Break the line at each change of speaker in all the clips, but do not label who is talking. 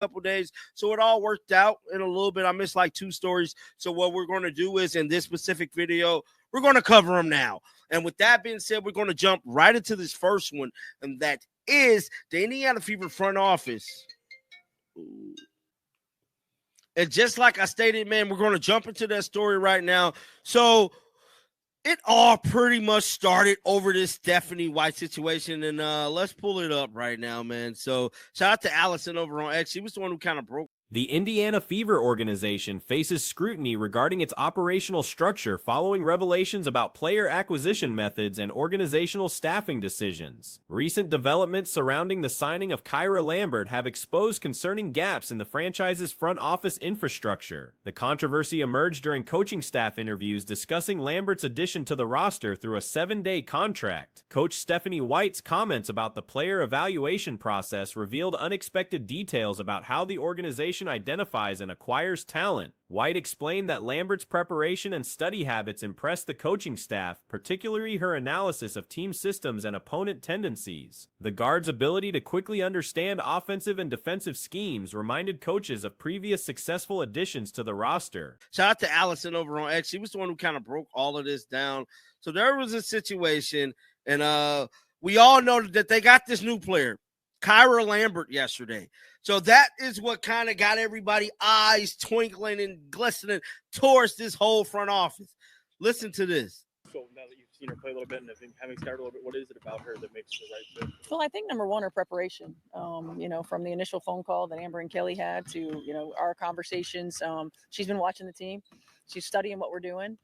couple days. So it all worked out in a little bit. I missed like 2 stories. So what we're going to do is in this specific video, we're going to cover them now. And with that being said, we're going to jump right into this first one. And that is the Indiana Fever front office. And just like I stated, man, we're going to jump into that story right now. So it all pretty much started over this Stephanie White situation. And let's pull it up right now, man. So shout out to Allison over on X. She was the one who kind of broke.
The Indiana Fever organization faces scrutiny regarding its operational structure following revelations about player acquisition methods and organizational staffing decisions. Recent developments surrounding the signing of Kyra Lambert have exposed concerning gaps in the franchise's front office infrastructure. The controversy emerged during coaching staff interviews discussing Lambert's addition to the roster through a 7-day contract. Coach Stephanie White's comments about the player evaluation process revealed unexpected details about how the organization identifies and acquires talent. White explained that Lambert's preparation and study habits impressed the coaching staff, particularly her analysis of team systems and opponent tendencies. The guard's ability to quickly understand offensive and defensive schemes reminded coaches of previous successful additions to the roster.
Shout out to Allison over on X. She was the one who kind of broke all of this down. So there was a situation, and we all know that they got this new player, Kyra Lambert, yesterday. So that is what kind of got everybody's eyes twinkling and glistening towards this whole front office. Listen to this.
So now that you've seen her play a little bit and having started a little bit, what is it about her that makes the right fit?
Well, I think number one, her preparation. From the initial phone call that Amber and Kelly had to, our conversations. She's been watching the team. She's studying what we're doing.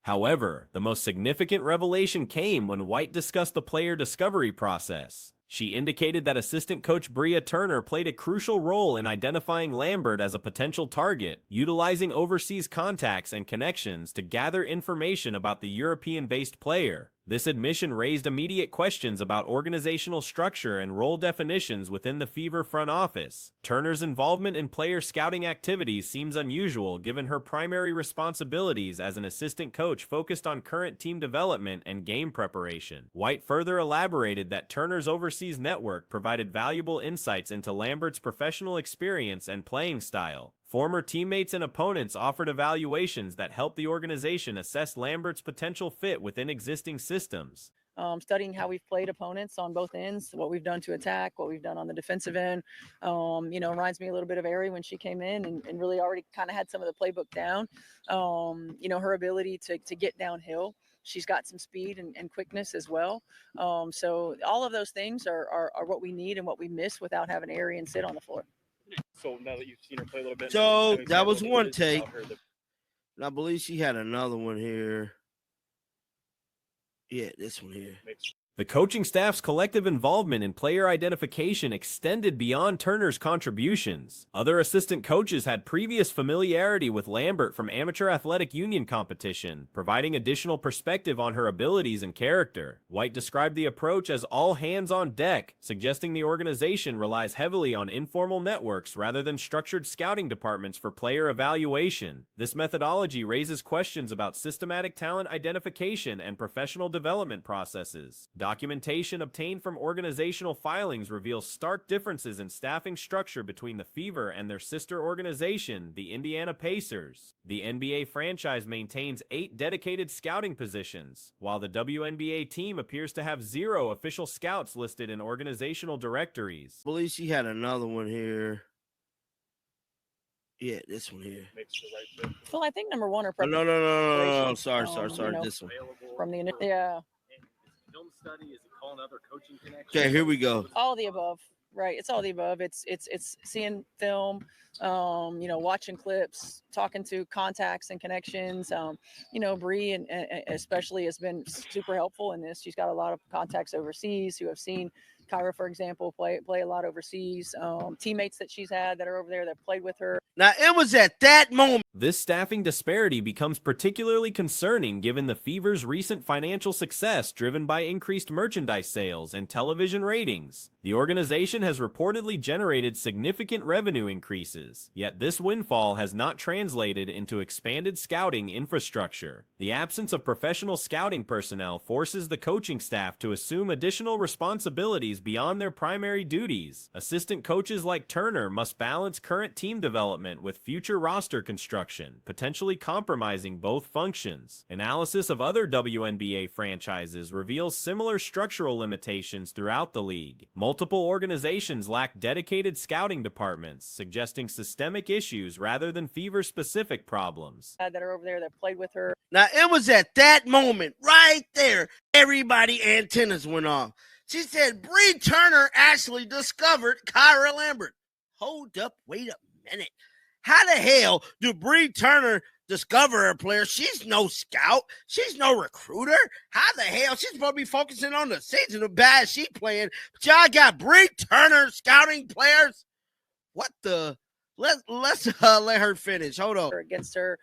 However, the most significant revelation came when White discussed the player discovery process. She indicated that assistant coach Bria Turner played a crucial role in identifying Lambert as a potential target, utilizing overseas contacts and connections to gather information about the European-based player. This admission raised immediate questions about organizational structure and role definitions within the Fever front office. Turner's involvement in player scouting activities seems unusual given her primary responsibilities as an assistant coach focused on current team development and game preparation. White further elaborated that Turner's overseas network provided valuable insights into Lambert's professional experience and playing style. Former teammates and opponents offered evaluations that helped the organization assess Lambert's potential fit within existing systems.
Studying how we've played opponents on both ends, what we've done to attack, what we've done on the defensive end. Reminds me a little bit of Ari when she came in and really already kind of had some of the playbook down. Her ability to get downhill. She's got some speed and quickness as well. So all of those things are what we need and what we miss without having Ari and sit on the floor.
So now that you've seen her play a little bit.
So that was one take. And I believe she had another one here. Yeah, this one here.
The coaching staff's collective involvement in player identification extended beyond Turner's contributions. Other assistant coaches had previous familiarity with Lambert from amateur athletic union competition, providing additional perspective on her abilities and character. White described the approach as all hands on deck, suggesting the organization relies heavily on informal networks rather than structured scouting departments for player evaluation. This methodology raises questions about systematic talent identification and professional development processes. Documentation obtained from organizational filings reveals stark differences in staffing structure between the Fever and their sister organization, the Indiana Pacers. The NBA franchise maintains 8 dedicated scouting positions, while the WNBA team appears to have 0 official scouts listed in organizational directories.
I believe she had another one here. Yeah, this one here.
Makes the right fit.
Well, I think number one, her
No.
preparation.
Sorry. This one.
From the yeah.
Film study, is it calling other coaching connections?
Okay, here we go.
All the above, right? It's all the above. It's seeing film, watching clips, talking to contacts and connections. Bree and especially has been super helpful in this. She's got a lot of contacts overseas who have seen Kyra, for example, play a lot overseas. Teammates that she's had that are over there that played with her.
Now, it was at that moment.
This staffing disparity becomes particularly concerning given the Fever's recent financial success driven by increased merchandise sales and television ratings. The The organization has reportedly generated significant revenue increases, yet this windfall has not translated into expanded scouting infrastructure. The absence of professional scouting personnel forces the coaching staff to assume additional responsibilities beyond their primary duties. Assistant coaches like Turner must balance current team development with future roster construction, potentially compromising both functions. Analysis of other WNBA franchises reveals similar structural limitations throughout the league. Multiple organizations lack dedicated scouting departments, suggesting systemic issues rather than fever-specific problems.
That are over there that played with her.
Now, it was at that moment right there, everybody antennas went off. She said, Bree Turner actually discovered Kyra Lambert. Hold up, wait a minute. How the hell do Bree Turner discover a player? She's no scout. She's no recruiter. How the hell? She's supposed to be focusing on the season of bad she playing. But y'all got Bree Turner scouting players? What the? Let's let her finish. Hold on.
Against her.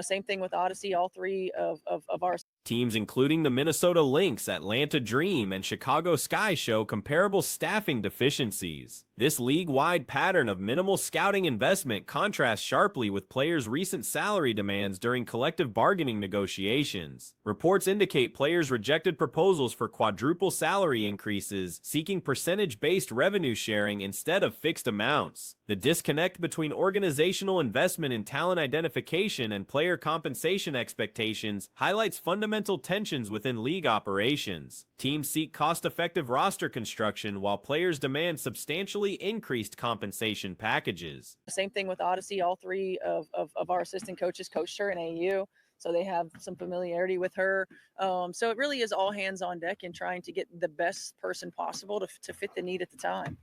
Same thing with Odyssey. All three of our
teams, including the Minnesota Lynx, Atlanta Dream, and Chicago Sky, show comparable staffing deficiencies. This league-wide pattern of minimal scouting investment contrasts sharply with players' recent salary demands during collective bargaining negotiations. Reports indicate players rejected proposals for quadruple salary increases, seeking percentage-based revenue sharing instead of fixed amounts. The disconnect between organizational investment in talent identification and player compensation expectations highlights fundamental tensions within league operations. Teams seek cost-effective roster construction while players demand substantially increased compensation packages.
Same thing with Odyssey. All three of our assistant coaches coached her in AU, so they have some familiarity with her. So it really is all hands on deck in trying to get the best person possible to fit the need at the time.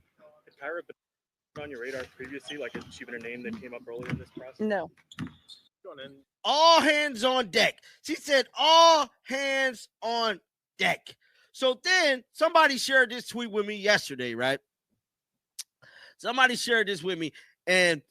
Has Kyra been on your radar previously? Like, has she been a name that came up earlier in this process?
No.
All hands on deck. She said all hands on deck. So then somebody shared this tweet with me yesterday, right? Somebody shared this with me, and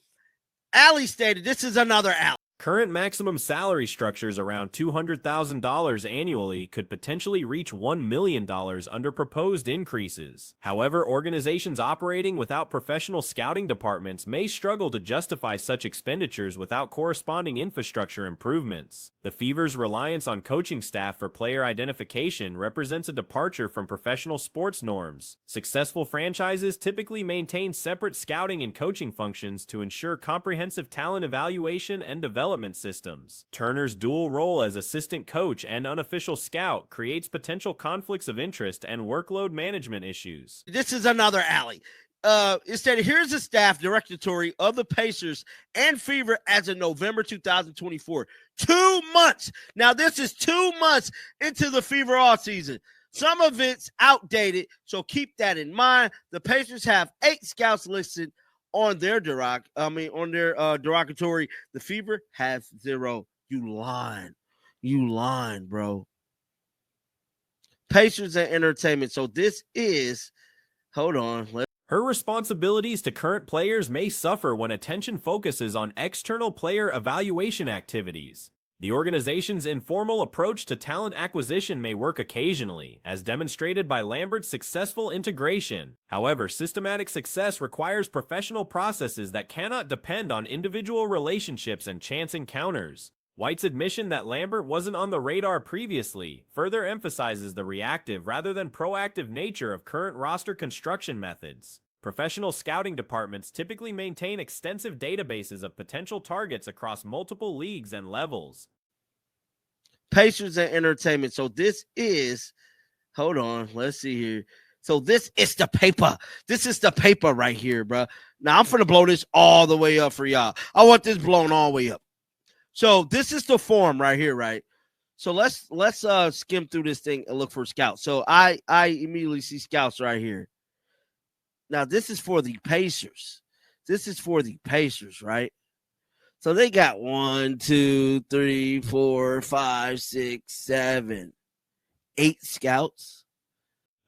Allie stated, this is another Allie.
Current maximum salary structures around $200,000 annually could potentially reach $1 million under proposed increases. However, organizations operating without professional scouting departments may struggle to justify such expenditures without corresponding infrastructure improvements. The Fever's reliance on coaching staff for player identification represents a departure from professional sports norms. Successful franchises typically maintain separate scouting and coaching functions to ensure comprehensive talent evaluation and development systems. Turner's dual role as assistant coach and unofficial scout creates potential conflicts of interest and workload management issues.
This is another Allie. It said, here's the staff directory of the Pacers and Fever as of November 2024. 2 months. Now, this is 2 months into the Fever offseason. Some of it's outdated, so keep that in mind. The Pacers have 8 scouts listed on their derogatory. The Fever has 0. You lying, bro. Pacers and entertainment. So this is, hold on.
Her responsibilities to current players may suffer when attention focuses on external player evaluation activities. The organization's informal approach to talent acquisition may work occasionally, as demonstrated by Lambert's successful integration. However, systematic success requires professional processes that cannot depend on individual relationships and chance encounters. White's admission that Lambert wasn't on the radar previously further emphasizes the reactive rather than proactive nature of current roster construction methods. Professional scouting departments typically maintain extensive databases of potential targets across multiple leagues and levels.
Pacers and entertainment. So this is, hold on, let's see here. So this is the paper. This is the paper right here, bro. Now I'm finna blow this all the way up for y'all. I want this blown all the way up. So this is the form right here, right? So let's skim through this thing and look for scouts. So I immediately see scouts right here. Now, this is for the Pacers. This is for the Pacers, right? So they got 1, 2, 3, 4, 5, 6, 7, 8 scouts.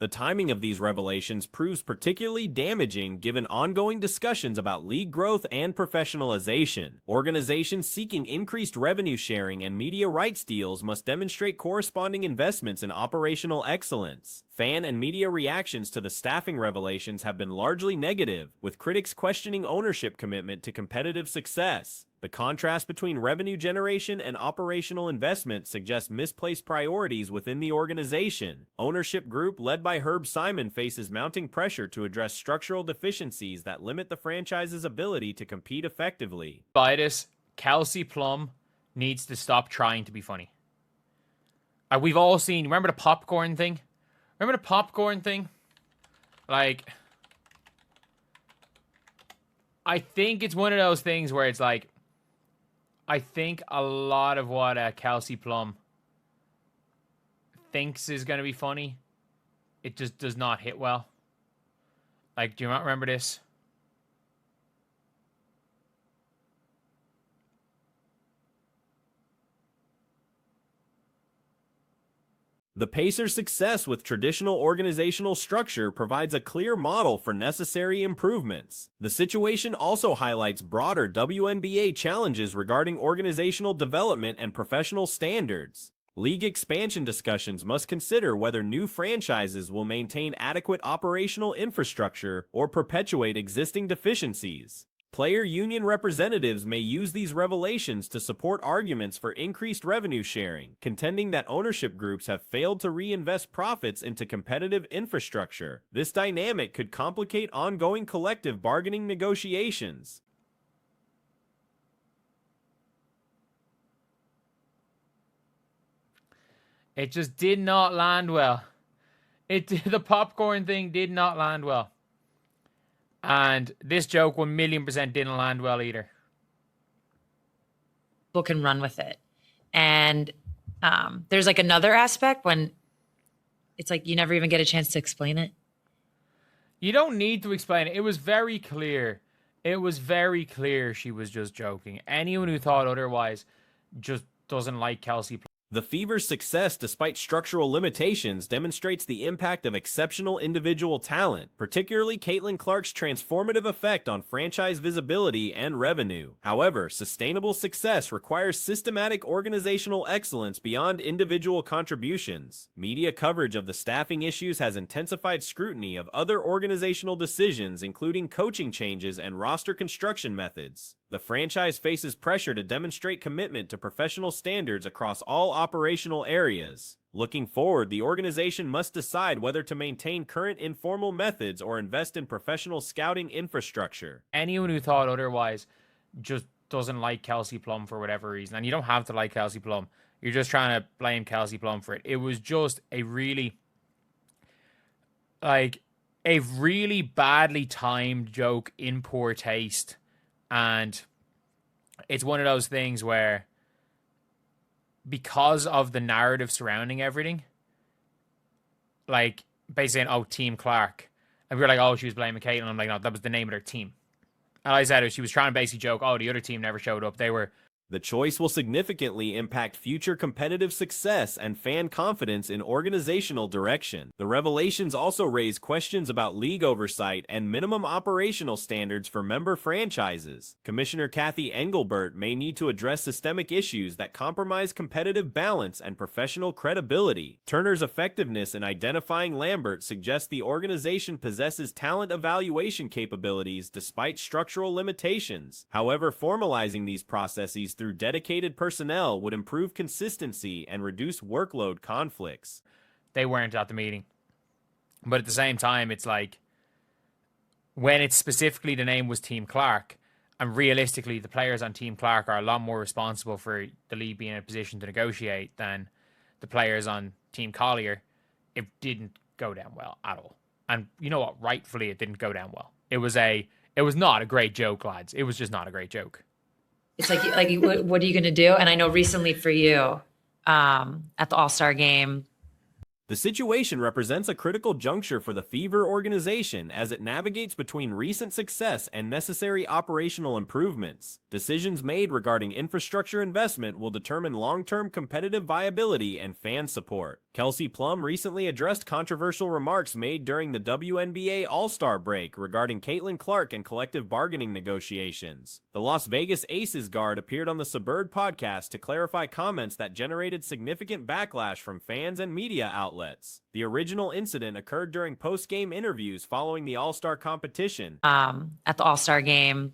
The timing of these revelations proves particularly damaging given ongoing discussions about league growth and professionalization. Organizations seeking increased revenue sharing and media rights deals must demonstrate corresponding investments in operational excellence. Fan and media reactions to the staffing revelations have been largely negative, with critics questioning ownership commitment to competitive success. The contrast between revenue generation and operational investment suggests misplaced priorities within the organization. Ownership group led by Herb Simon faces mounting pressure to address structural deficiencies that limit the franchise's ability to compete effectively.
Bias, Kelsey Plum needs to stop trying to be funny. We've all seen, remember the popcorn thing? Like, I think it's one of those things where it's like, I think a lot of what Kelsey Plum thinks is going to be funny, it just does not hit well. Like, do you not remember this?
The Pacers' success with traditional organizational structure provides a clear model for necessary improvements. The situation also highlights broader WNBA challenges regarding organizational development and professional standards. League expansion discussions must consider whether new franchises will maintain adequate operational infrastructure or perpetuate existing deficiencies. Player union representatives may use these revelations to support arguments for increased revenue sharing, contending that ownership groups have failed to reinvest profits into competitive infrastructure. This dynamic could complicate ongoing collective bargaining negotiations.
It just did not land well. The popcorn thing did not land well. And this joke 1,000,000% didn't land well either.
People can run with it. And there's like another aspect when it's like you never even get a chance to explain it.
You don't need to explain it. It was very clear. It was very clear she was just joking. Anyone who thought otherwise just doesn't like Kelsey.
The Fever's success despite structural limitations demonstrates the impact of exceptional individual talent, particularly Caitlin Clark's transformative effect on franchise visibility and revenue. However, sustainable success requires systematic organizational excellence beyond individual contributions. Media coverage of the staffing issues has intensified scrutiny of other organizational decisions, including coaching changes and roster construction methods. The franchise faces pressure to demonstrate commitment to professional standards across all operational areas. Looking forward, the organization must decide whether to maintain current informal methods or invest in professional scouting infrastructure.
Anyone who thought otherwise just doesn't like Kelsey Plum for whatever reason. And you don't have to like Kelsey Plum. You're just trying to blame Kelsey Plum for it. It was just a really badly timed joke in poor taste. And it's one of those things where, because of the narrative surrounding everything, like basically saying, oh, Team Clark. And we were like, oh, she was blaming Caitlin. I'm like, no, that was the name of their team. And I said, she was trying to basically joke, oh, the other team never showed up.
The choice will significantly impact future competitive success and fan confidence in organizational direction. The revelations also raise questions about league oversight and minimum operational standards for member franchises. Commissioner Kathy Engelbert may need to address systemic issues that compromise competitive balance and professional credibility. Turner's effectiveness in identifying Lambert suggests the organization possesses talent evaluation capabilities despite structural limitations. However, formalizing these processes through dedicated personnel would improve consistency and reduce workload conflicts.
They weren't at the meeting. But at the same time, it's like, when it's specifically the name was Team Clark, and realistically the players on Team Clark are a lot more responsible for the league being in a position to negotiate than the players on Team Collier, it didn't go down well at all. And you know what? Rightfully, it didn't go down well. It was not a great joke, lads. It was just not a great joke.
It's like what are you going to do? And I know recently for you, at the All-Star game,
the situation represents a critical juncture for the Fever organization as it navigates between recent success and necessary operational improvements. Decisions made regarding infrastructure investment will determine long-term competitive viability and fan support. Kelsey Plum recently addressed controversial remarks made during the WNBA All-Star break regarding Caitlin Clark and collective bargaining negotiations. The Las Vegas Aces guard appeared on the Suburb podcast to clarify comments that generated significant backlash from fans and media outlets. The original incident occurred during post-game interviews following the All-Star competition.
At the All-Star game,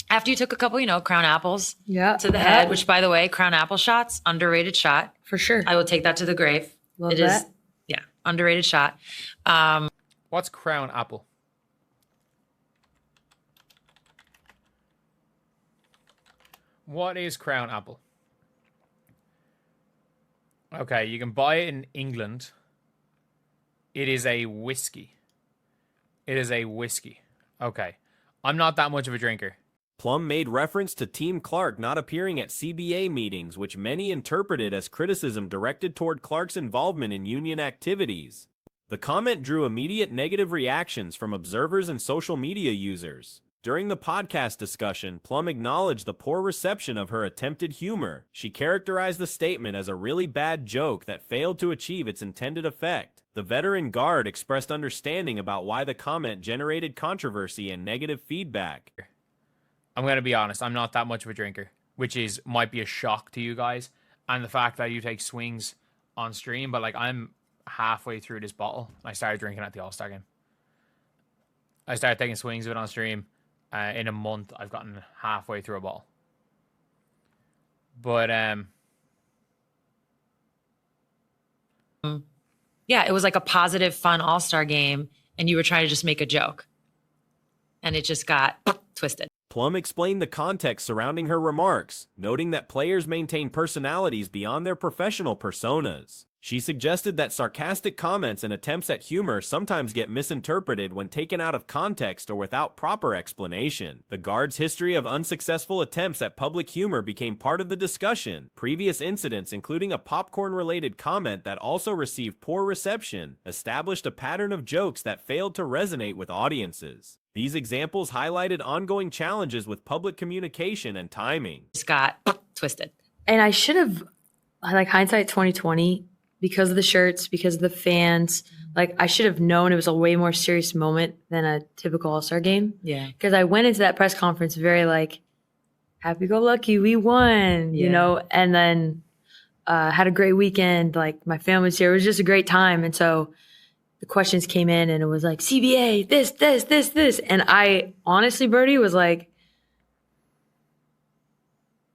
after you took a couple, crown apples
Yeah.
to the head, which, by the way, crown apple shots, underrated shot.
For sure.
I will take that to the grave.
Love
It
that.
is, yeah, underrated shot.
What's crown apple? What is crown apple? Okay, you can buy it in England. It is a whiskey. It is a whiskey. Okay. I'm not that much of a drinker.
Plum made reference to Team Clark not appearing at CBA meetings, which many interpreted as criticism directed toward Clark's involvement in union activities. The comment drew immediate negative reactions from observers and social media users. During the podcast discussion, Plum acknowledged the poor reception of her attempted humor. She characterized the statement as a really bad joke that failed to achieve its intended effect. The veteran guard expressed understanding about why the comment generated controversy and negative feedback.
I'm going to be honest, I'm not that much of a drinker, which might be a shock to you guys. And the fact that you take swings on stream, but I'm halfway through this bottle. I started drinking at the All-Star game. I started taking swings of it on stream. In a month, I've gotten halfway through a bottle. But,
Yeah, it was like a positive, fun All-Star game, and you were trying to just make a joke. And it just got twisted.
Plum explained the context surrounding her remarks, noting that players maintain personalities beyond their professional personas. She suggested that sarcastic comments and attempts at humor sometimes get misinterpreted when taken out of context or without proper explanation. The guard's history of unsuccessful attempts at public humor became part of the discussion. Previous incidents, including a popcorn-related comment that also received poor reception, established a pattern of jokes that failed to resonate with audiences. These examples highlighted ongoing challenges with public communication and timing.
Just got twisted.
And I should have, hindsight 2020, because of the shirts, because of the fans, I should have known it was a way more serious moment than a typical All-Star game.
Yeah.
Because I went into that press conference very happy-go-lucky, we won, and then had a great weekend. My family was here. It was just a great time. And so the questions came in and it was CBA, this. And I honestly, Birdie, was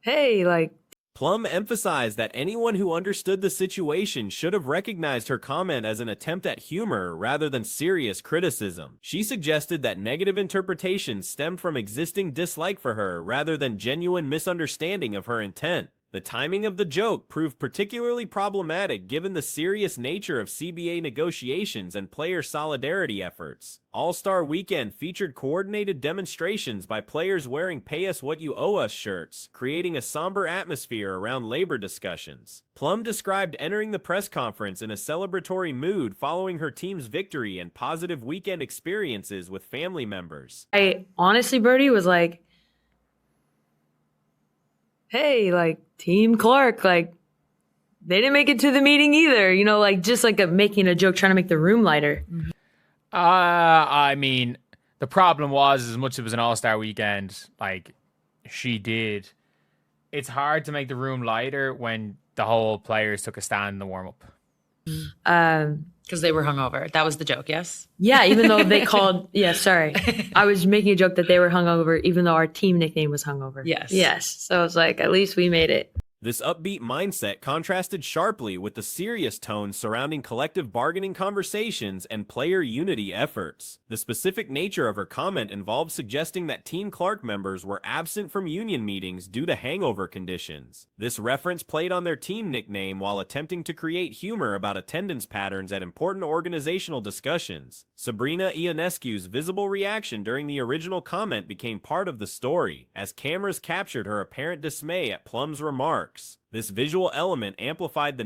hey,
Plum emphasized that anyone who understood the situation should have recognized her comment as an attempt at humor rather than serious criticism. She suggested that negative interpretations stemmed from existing dislike for her rather than genuine misunderstanding of her intent. The timing of the joke proved particularly problematic given the serious nature of CBA negotiations and player solidarity efforts. All-Star Weekend featured coordinated demonstrations by players wearing "Pay Us What You Owe Us" shirts, creating a somber atmosphere around labor discussions. Plum described entering the press conference in a celebratory mood following her team's victory and positive weekend experiences with family members.
I honestly, Birdie, was hey, Team Clark, they didn't make it to the meeting either, just making a joke, trying to make the room lighter.
I mean, the problem was, as much as it was an All-Star weekend, she did. It's hard to make the room lighter when the whole players took a stand in the warm-up.
Because they were hungover. That was the joke, yes?
Yeah, even though they called, sorry. I was making a joke that they were hungover, even though our team nickname was hungover.
Yes.
Yes. So it's at least we made it.
This upbeat mindset contrasted sharply with the serious tone surrounding collective bargaining conversations and player unity efforts. The specific nature of her comment involved suggesting that Team Clark members were absent from union meetings due to hangover conditions. This reference played on their team nickname while attempting to create humor about attendance patterns at important organizational discussions. Sabrina Ionescu's visible reaction during the original comment became part of the story, as cameras captured her apparent dismay at Plum's remarks. This visual element amplified the